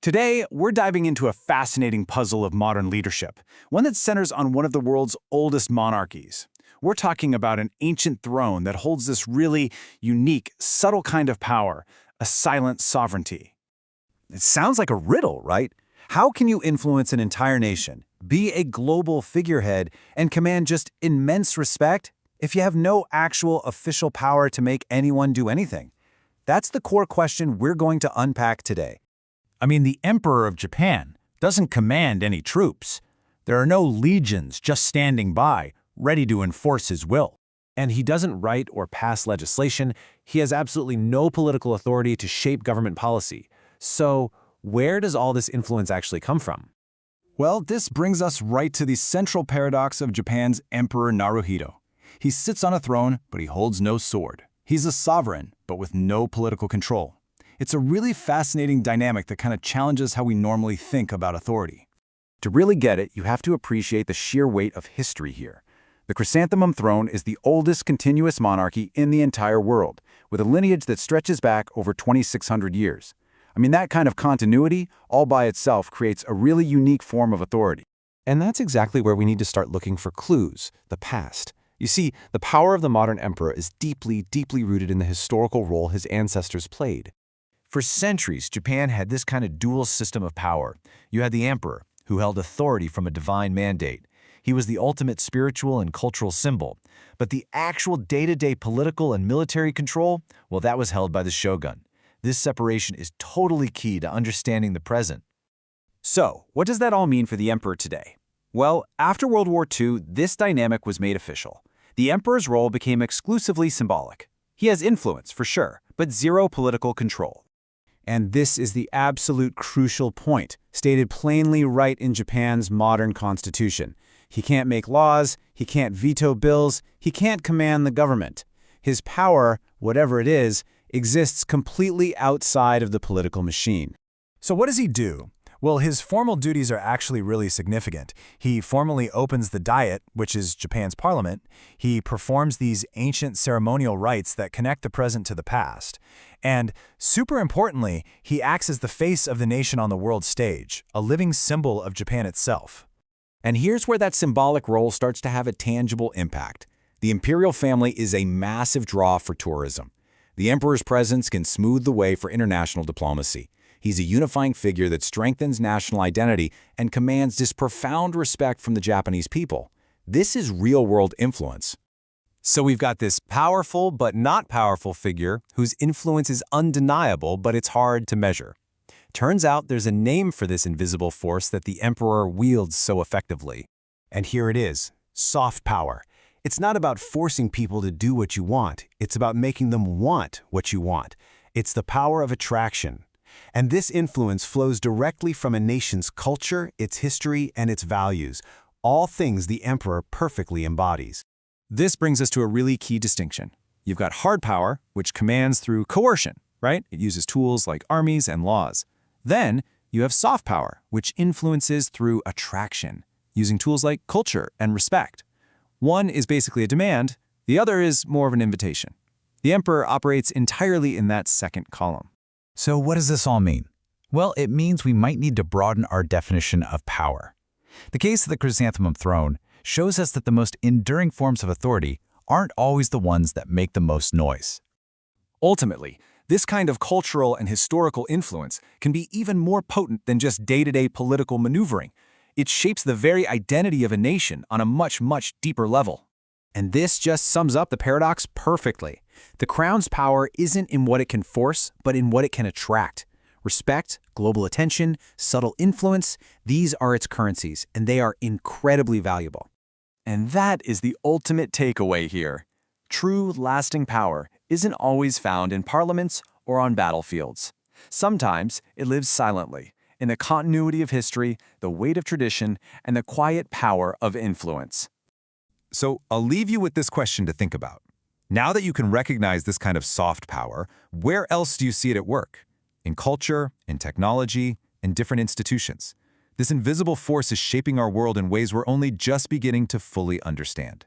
Today, we're diving into a fascinating puzzle of modern leadership, one that centers on one of the world's oldest monarchies. We're talking about an ancient throne that holds this really unique, subtle kind of power, a silent sovereignty. It sounds like a riddle, right? How can you influence an entire nation, be a global figurehead, and command just immense respect if you have no actual official power to make anyone do anything? That's the core question we're going to unpack today. The Emperor of Japan doesn't command any troops. There are no legions just standing by, ready to enforce his will. And he doesn't write or pass legislation. He has absolutely no political authority to shape government policy. So, where does all this influence actually come from? Well, this brings us right to the central paradox of Japan's Emperor Naruhito. He sits on a throne, but he holds no sword. He's a sovereign, but with no political control. It's a really fascinating dynamic that kind of challenges how we normally think about authority. To really get it, you have to appreciate the sheer weight of history here. The chrysanthemum throne is the oldest continuous monarchy in the entire world, with a lineage that stretches back over 2,600 years. That kind of continuity, all by itself, creates a really unique form of authority. And that's exactly where we need to start looking for clues, the past. You see, the power of the modern emperor is deeply, deeply rooted in the historical role his ancestors played. For centuries, Japan had this kind of dual system of power. You had the emperor, who held authority from a divine mandate. He was the ultimate spiritual and cultural symbol. But the actual day-to-day political and military control, well, that was held by the shogun. This separation is totally key to understanding the present. So, what does that all mean for the emperor today? Well, after World War II, this dynamic was made official. The emperor's role became exclusively symbolic. He has influence, for sure, but zero political control. And this is the absolute crucial point, stated plainly right in Japan's modern constitution. He can't make laws, he can't veto bills, he can't command the government. His power, whatever it is, exists completely outside of the political machine. So what does he do? Well, his formal duties are actually really significant. He formally opens the Diet, which is Japan's parliament. He performs these ancient ceremonial rites that connect the present to the past. And super importantly, he acts as the face of the nation on the world stage, a living symbol of Japan itself. And here's where that symbolic role starts to have a tangible impact. The imperial family is a massive draw for tourism. The emperor's presence can smooth the way for international diplomacy. He's a unifying figure that strengthens national identity and commands this profound respect from the Japanese people. This is real-world influence. So we've got this powerful but not powerful figure whose influence is undeniable, but it's hard to measure. Turns out there's a name for this invisible force that the emperor wields so effectively. And here it is, soft power. It's not about forcing people to do what you want. It's about making them want what you want. It's the power of attraction. And this influence flows directly from a nation's culture, its history, and its values, all things the emperor perfectly embodies. This brings us to a really key distinction. You've got hard power, which commands through coercion, right? It uses tools like armies and laws. Then you have soft power, which influences through attraction, using tools like culture and respect. One is basically a demand, the other is more of an invitation. The emperor operates entirely in that second column. So what does this all mean? Well, it means we might need to broaden our definition of power. The case of the chrysanthemum throne shows us that the most enduring forms of authority aren't always the ones that make the most noise. Ultimately, this kind of cultural and historical influence can be even more potent than just day-to-day political maneuvering. It shapes the very identity of a nation on a much, much deeper level. And this just sums up the paradox perfectly. The crown's power isn't in what it can force, but in what it can attract. Respect, global attention, subtle influence, these are its currencies, and they are incredibly valuable. And that is the ultimate takeaway here. True, lasting power isn't always found in parliaments or on battlefields. Sometimes it lives silently, in the continuity of history, the weight of tradition, and the quiet power of influence. So I'll leave you with this question to think about. Now that you can recognize this kind of soft power, where else do you see it at work? In culture, in technology, in different institutions. This invisible force is shaping our world in ways we're only just beginning to fully understand.